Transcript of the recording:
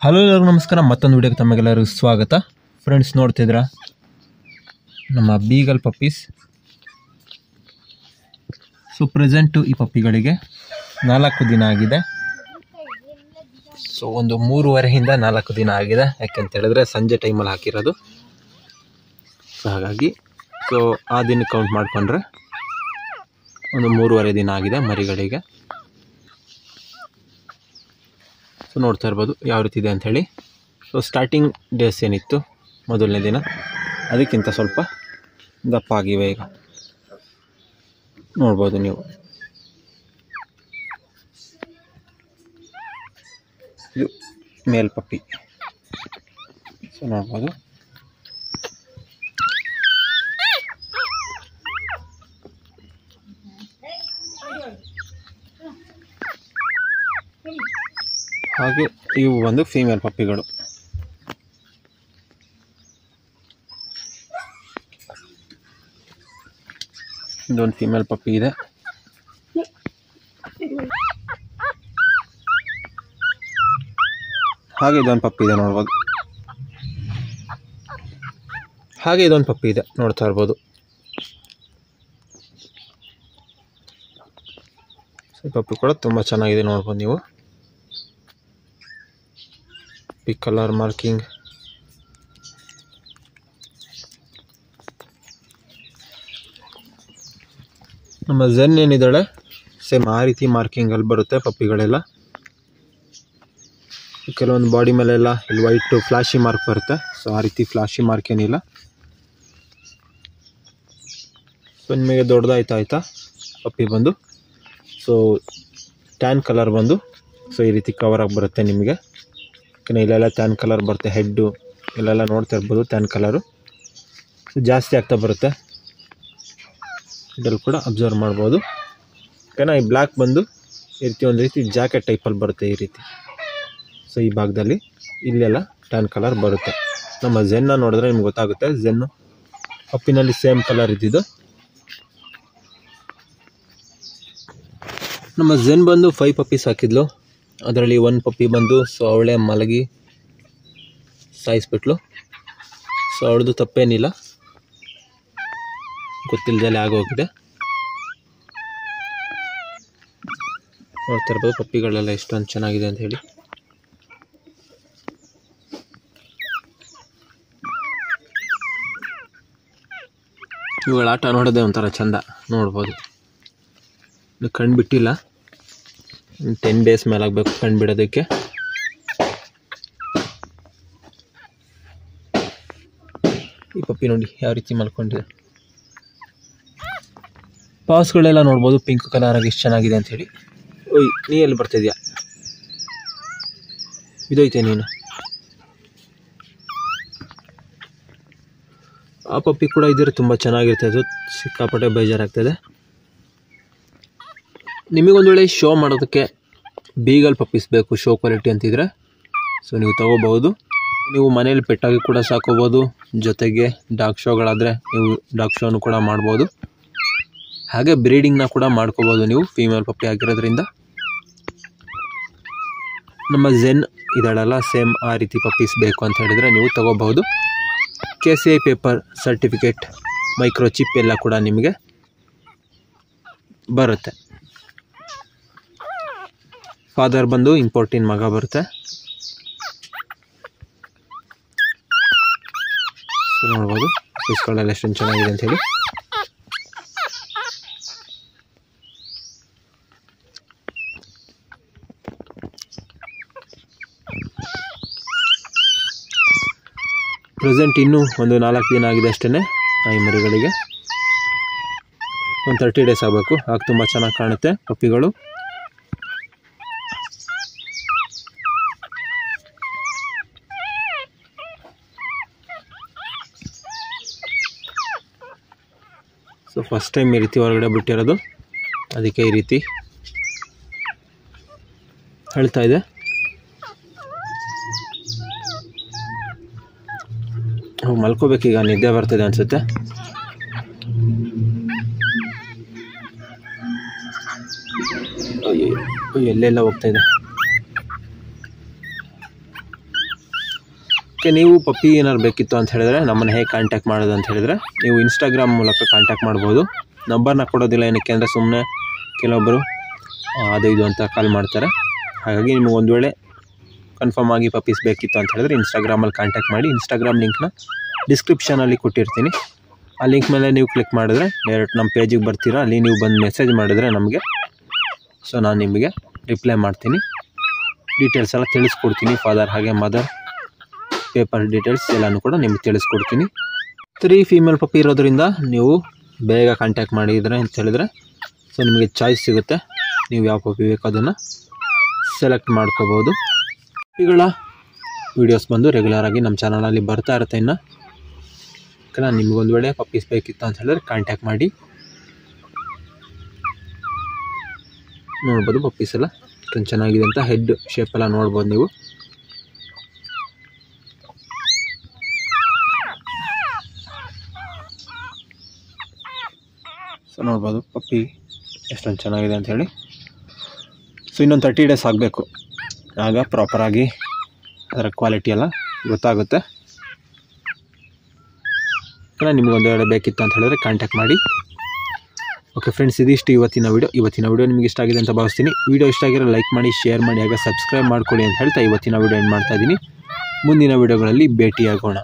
Hello ಎಲ್ಲರಿಗೂ ನಮಸ್ಕಾರ. ಮತ್ತೊಂದು ವಿಡಿಯೋಗೆ ತಮಗೆಲ್ಲರಿಗೂ ಸ್ವಾಗತ. ಫ್ರೆಂಡ್ಸ್, ನೋಡ್ತಿದ್ರ ನಮ್ಮ ಬೀಗಲ್ ಪಪ್ಪೀಸ್. ಸೊ ಪ್ರೆಸೆಂಟು ಈ ಪಪ್ಪಿಗಳಿಗೆ 4 ದಿನ ಆಗಿದೆ. ಸೊ ಒಂದು 3:30 4 ದಿನ ಆಗಿದೆ. ಯಾಕೆಂತ ಹೇಳಿದ್ರೆ ಸಂಜೆ ಟೈಮಲ್ಲಿ ಹಾಕಿರೋದು. ಸೊ ಹಾಗಾಗಿ ಆ ದಿನ ಕೌಂಟ್ ಮಾಡಿಕೊಂಡ್ರೆ ಒಂದು 3:30 ದಿನ ಆಗಿದೆ ಮರಿಗಳಿಗೆ. ಸೊ ನೋಡ್ತಾ ಇರ್ಬೋದು ಯಾವ ರೀತಿ ಇದೆ ಅಂಥೇಳಿ. ಸೊ ಸ್ಟಾರ್ಟಿಂಗ್ ಡೇಸ್ ಏನಿತ್ತು ಮೊದಲನೇ ದಿನ ಅದಕ್ಕಿಂತ ಸ್ವಲ್ಪ ದಪ್ಪ ಆಗಿವೆ. ಈಗ ನೋಡ್ಬೋದು ನೀವು. ಇದು ಮೇಲ್ ಪಪ್ಪಿ. ಸೊ ನೋಡ್ಬೋದು. ಹಾಗೆ ಇವು ಒಂದು ಫೀಮೇಲ್ ಪಪ್ಪಿಗಳು. ಇದೊಂದು ಫೀಮೇಲ್ ಪಪ್ಪಿ ಇದೆ. ಹಾಗೆ ಇದೊಂದು ಪಪ್ಪಿ ಇದೆ ನೋಡ್ಬೋದು. ಹಾಗೆ ಇದೊಂದು ಪಪ್ಪಿ ಇದೆ ನೋಡ್ತಾ ಇರ್ಬೋದು. ಈ ಪಪ್ಪಿ ಕೂಡ ತುಂಬ ಚೆನ್ನಾಗಿದೆ ನೋಡ್ಬೋದು ನೀವು. ಪಿಕ್ ಕಲರ್ ಮಾರ್ಕಿಂಗ್. ನಮ್ಮ ಝೆನ್ ಏನಿದ್ದಾಳೆ ಸೇಮ್ ಆ ರೀತಿ ಮಾರ್ಕಿಂಗಲ್ಲಿ ಬರುತ್ತೆ ಪಪ್ಪಿಗಳೆಲ್ಲ. ಕೆಲವೊಂದು ಬಾಡಿ ಮೇಲೆಲ್ಲ ಇಲ್ಲಿ ವೈಟ್ ಫ್ಲಾಶಿ ಮಾರ್ಕ್ ಬರುತ್ತೆ. ಸೊ ಆ ರೀತಿ ಫ್ಲಾಶಿ ಮಾರ್ಕ್ ಏನಿಲ್ಲ. ಸೊ ನಿಮಗೆ ದೊಡ್ಡದಾಯ್ತಾ ಪಪ್ಪಿ ಬಂದು. ಸೊ ಟ್ಯಾನ್ ಕಲರ್ ಬಂದು ಸೊ ಈ ರೀತಿ ಕವರ್ ಆಗಿ ಬರುತ್ತೆ ನಿಮಗೆ. ಇಲ್ಲೆಲ್ಲ ಟ್ಯಾನ್ ಕಲರ್ ಬರುತ್ತೆ. ಹೆಡ್ಡು ಇಲ್ಲೆಲ್ಲ ನೋಡ್ತಾ ಇರ್ಬೋದು ಟ್ಯಾನ್ ಕಲರು ಜಾಸ್ತಿ ಆಗ್ತಾ ಬರುತ್ತೆ. ಇದ್ರಲ್ಲಿ ಕೂಡ ಅಬ್ಸರ್ವ್ ಮಾಡ್ಬೋದು. ಓಕೆನಾ. ಈ ಬ್ಲ್ಯಾಕ್ ಬಂದು ಈ ರೀತಿ ಒಂದು ರೀತಿ ಜಾಕೆಟ್ ಟೈಪಲ್ಲಿ ಬರುತ್ತೆ ಈ ರೀತಿ. ಸೊ ಈ ಭಾಗದಲ್ಲಿ ಇಲ್ಲೆಲ್ಲ ಟ್ಯಾನ್ ಕಲರ್ ಬರುತ್ತೆ. ನಮ್ಮ ಝೆನ್ನ ನೋಡಿದ್ರೆ ನಿಮ್ಗೆ ಗೊತ್ತಾಗುತ್ತೆ. ಝೆನ್ನು ಪಪ್ಪಿನಲ್ಲಿ ಸೇಮ್ ಕಲರ್ ಇದ್ದಿದ್ದು. ನಮ್ಮ ಝೆನ್ ಬಂದು 5 ಪಪ್ಪೀಸ್ ಹಾಕಿದ್ಲು. ಅದರಲ್ಲಿ 1 ಪಪ್ಪಿ ಬಂದು ಸೊ ಅವಳೇ ಮಲಗಿ ಸಾಯಿಸ್ಬಿಟ್ಲು. ಸೊ ಅವಳದು ತಪ್ಪೇನಿಲ್ಲ, ಗೊತ್ತಿಲ್ಲದೆ ಆಗೋಗಿದೆ. ನೋಡ್ತಾ ಇರ್ಬೋದು ಪಪ್ಪಿಗಳೆಲ್ಲ ಎಷ್ಟೊಂದು ಚೆನ್ನಾಗಿದೆ ಅಂತ ಹೇಳಿ. ಇವುಗಳ ಆಟ ನೋಡೋದೇ ಒಂಥರ ಚಂದ ನೋಡ್ಬೋದು. ಕಣ್ಣು ಬಿಟ್ಟಿಲ್ಲ, 10 ಡೇಸ್ ಮೇಲಾಗಬೇಕು ಕಣ್ಣು ಬಿಡೋದಕ್ಕೆ. ಈ ಪಪ್ಪಿ ನೋಡಿ ಯಾವ ರೀತಿ ಮಲ್ಕೊಂಡಿದೆ. ಪಾಸ್ಗಳೆಲ್ಲ ನೋಡ್ಬೋದು ಪಿಂಕ್ ಕಲರ್ ಆಗಿ ಎಷ್ಟು ಚೆನ್ನಾಗಿದೆ ಅಂತ ಹೇಳಿ. ಓಯ್, ನೀ ಎಲ್ಲಿ ಬರ್ತಿದ್ಯಾ? ಇದೈತೆ ನೀನು. ಆ ಪಪ್ಪಿ ಕೂಡ ಇದ್ರೆ ತುಂಬ ಚೆನ್ನಾಗಿರ್ತದೆ. ಸಿಕ್ಕಾಪಟ್ಟೆ ಬೇಜಾರಾಗ್ತದೆ. ನಿಮಗೊಂದು ವೇಳೆ ಶೋ ಮಾಡೋದಕ್ಕೆ ಬೀಗಲ್ ಪಪ್ಪೀಸ್ ಬೇಕು ಶೋ ಕ್ವಾಲಿಟಿ ಅಂತಿದ್ರೆ ಸೊ ನೀವು ತಗೋಬಹುದು. ನೀವು ಮನೇಲಿ ಪೆಟ್ಟಾಗಿ ಕೂಡ ಸಾಕೋಬೋದು. ಜೊತೆಗೆ ಡಾಗ್ ಶೋಗಳಾದರೆ ನೀವು ಡಾಗ್ ಶೋನು ಕೂಡ ಮಾಡ್ಬೋದು. ಹಾಗೆ ಬ್ರೀಡಿಂಗ್ನ ಕೂಡ ಮಾಡ್ಕೋಬೋದು ನೀವು ಫೀಮೇಲ್ ಪಪ್ಪಿ ಆಗಿರೋದ್ರಿಂದ. ನಮ್ಮ ಝೆನ್ ಇದ್ದಾಳಲ್ಲ ಸೇಮ್ ಆ ರೀತಿ ಪಪ್ಪೀಸ್ ಬೇಕು ಅಂತ ಹೇಳಿದರೆ ನೀವು ತಗೋಬಹುದು. KCI ಪೇಪರ್ ಸರ್ಟಿಫಿಕೇಟ್, ಮೈಕ್ರೋಚಿಪ್ ಎಲ್ಲ ಕೂಡ ನಿಮಗೆ ಬರುತ್ತೆ. ಫಾದರ್ ಬಂದು ಇಂಪೋರ್ಟಿನ್ ಮಗ ಬರುತ್ತೆ. ನೋಡ್ಬೋದು ಫಿಶ್ಗಳೆಲ್ಲ ಎಷ್ಟೊಂದು ಚೆನ್ನಾಗಿದೆ ಅಂತ ಹೇಳಿ. ಪ್ರೆಸೆಂಟ್ ಇನ್ನೂ ಒಂದು 4 ದಿನ ಆಗಿದೆ ಅಷ್ಟೇ ನಾಯಿ ಮರಿಗಳಿಗೆ. ಒಂದು 30 ಡೇಸ್ ಆಗಬೇಕು. ಆಗ ತುಂಬ ಚೆನ್ನಾಗಿ ಕಾಣುತ್ತೆ ಪಪ್ಪಿಗಳು. ಸೊ ಫಸ್ಟ್ ಟೈಮ್ ಈ ರೀತಿ ಹೊರಗಡೆ ಬಿಟ್ಟಿರೋದು, ಅದಕ್ಕೆ ಈ ರೀತಿ ಹೇಳ್ತಾ ಇದೆ. ಮಲ್ಕೋಬೇಕೀಗ, ನಿದ್ದೆ ಬರ್ತಿದೆ ಅನಿಸುತ್ತೆ. ಎಲ್ಲೆಲ್ಲ ಹೋಗ್ತಾ ಇದೆ. ನೀವು ಪಪ್ಪಿ ಏನಾದ್ರು ಬೇಕಿತ್ತು ಅಂತ ಹೇಳಿದ್ರೆ ನಮ್ಮನ್ನು ಹೇಗೆ ಕಾಂಟ್ಯಾಕ್ಟ್ ಮಾಡೋದು ಅಂತ ಹೇಳಿದ್ರೆ ನೀವು ಇನ್ಸ್ಟಾಗ್ರಾಮ್ ಮೂಲಕ ಕಾಂಟ್ಯಾಕ್ಟ್ ಮಾಡ್ಬೋದು. ನಂಬರ್ನ ಕೊಡೋದಿಲ್ಲ, ಏನಕ್ಕೆ ಅಂದರೆ ಸುಮ್ಮನೆ ಕೆಲವೊಬ್ಬರು ಅದು ಇದು ಅಂತ ಕಾಲ್ ಮಾಡ್ತಾರೆ. ಹಾಗಾಗಿ ನಿಮಗೆ ಒಂದು ವೇಳೆ ಕನ್ಫರ್ಮ್ ಆಗಿ ಪಪ್ಪೀಸ್ ಬೇಕಿತ್ತು ಅಂತ ಹೇಳಿದ್ರೆ ಇನ್ಸ್ಟಾಗ್ರಾಮಲ್ಲಿ ಕಾಂಟ್ಯಾಕ್ಟ್ ಮಾಡಿ. ಇನ್ಸ್ಟಾಗ್ರಾಮ್ ಲಿಂಕ್ನ ಡಿಸ್ಕ್ರಿಪ್ಷನಲ್ಲಿ ಕೊಟ್ಟಿರ್ತೀನಿ. ಆ ಲಿಂಕ್ ಮೇಲೆ ನೀವು ಕ್ಲಿಕ್ ಮಾಡಿದ್ರೆ ಡೈರೆಕ್ಟ್ ನಮ್ಮ ಪೇಜಿಗೆ ಬರ್ತೀರಾ. ಅಲ್ಲಿ ನೀವು ಬಂದು ಮೆಸೇಜ್ ಮಾಡಿದ್ರೆ ನಮಗೆ, ಸೊ ನಾನು ನಿಮಗೆ ರಿಪ್ಲೈ ಮಾಡ್ತೀನಿ. ಡೀಟೇಲ್ಸ್ ಎಲ್ಲ ತಿಳಿಸ್ಕೊಡ್ತೀನಿ, ಫಾದರ್ ಹಾಗೆ ಮದರ್ ಪೇಪರ್ ಡೀಟೇಲ್ಸ್ ಎಲ್ಲನೂ ಕೂಡ ನಿಮಗೆ ತಿಳಿಸ್ಕೊಡ್ತೀನಿ. 3 ಫೀಮೇಲ್ ಪಪ್ಪಿ ಇರೋದ್ರಿಂದ ನೀವು ಬೇಗ ಕಾಂಟ್ಯಾಕ್ಟ್ ಮಾಡಿದರೆ ಅಂತ ಹೇಳಿದ್ರೆ ಸೊ ನಿಮಗೆ ಚಾಯ್ಸ್ ಸಿಗುತ್ತೆ. ನೀವು ಯಾವ ಪಪ್ಪಿ ಬೇಕು ಅದನ್ನು ಸೆಲೆಕ್ಟ್ ಮಾಡ್ಕೋಬೋದು. ಪಪ್ಪಿಗಳ ವೀಡಿಯೋಸ್ ಬಂದು ರೆಗ್ಯುಲರಾಗಿ ನಮ್ಮ ಚಾನಲಲ್ಲಿ ಬರ್ತಾ ಇರುತ್ತೆ. ಇನ್ನು ನಿಮಗೊಂದು ವೇಳೆ ಪಪ್ಪೀಸ್ ಬೇಕಿತ್ತು ಅಂತ ಹೇಳಿದ್ರೆ ಕಾಂಟ್ಯಾಕ್ಟ್ ಮಾಡಿ. ನೋಡ್ಬೋದು ಪಪ್ಪೀಸ್ ಎಲ್ಲ ಚೆನ್ನಾಗಿದೆ ಅಂತ, ಹೆಡ್ ಶೇಪ್ ಎಲ್ಲ ನೋಡ್ಬೋದು ನೀವು. ಸೊ ನೋಡ್ಬೋದು ಪಪ್ಪಿ ಎಷ್ಟೊಂದು ಚೆನ್ನಾಗಿದೆ ಅಂಥೇಳಿ. ಸೊ ಇನ್ನೊಂದು 30 ಡೇಸ್ ಆಗಬೇಕು, ಆಗ ಪ್ರಾಪರಾಗಿ ಅದರ ಕ್ವಾಲಿಟಿ ಎಲ್ಲ ಗೊತ್ತಾಗುತ್ತೆ. ನಿಮಗೊಂದು ವೇಳೆ ಬೇಕಿತ್ತು ಅಂತ ಹೇಳಿದ್ರೆ ಕಾಂಟ್ಯಾಕ್ಟ್ ಮಾಡಿ. ಓಕೆ ಫ್ರೆಂಡ್ಸ್, ಇದಿಷ್ಟು ಇವತ್ತಿನ ವಿಡಿಯೋ ನಿಮಗೆ ಇಷ್ಟ ಆಗಿದೆ ಅಂತ ಭಾವಿಸ್ತೀನಿ. ವಿಡಿಯೋ ಇಷ್ಟ ಆಗಿರೋ ಲೈಕ್ ಮಾಡಿ, ಶೇರ್ ಮಾಡಿ, ಹಾಗೆ ಸಬ್ಸ್ಕ್ರೈಬ್ ಮಾಡ್ಕೊಳ್ಳಿ ಅಂತ ಹೇಳ್ತಾ ಇವತ್ತಿನ ವಿಡಿಯೋ ಏನು ಮಾಡ್ತಾ ಇದ್ದೀನಿ. ಮುಂದಿನ ವಿಡಿಯೋಗಳಲ್ಲಿ ಭೇಟಿಯಾಗೋಣ.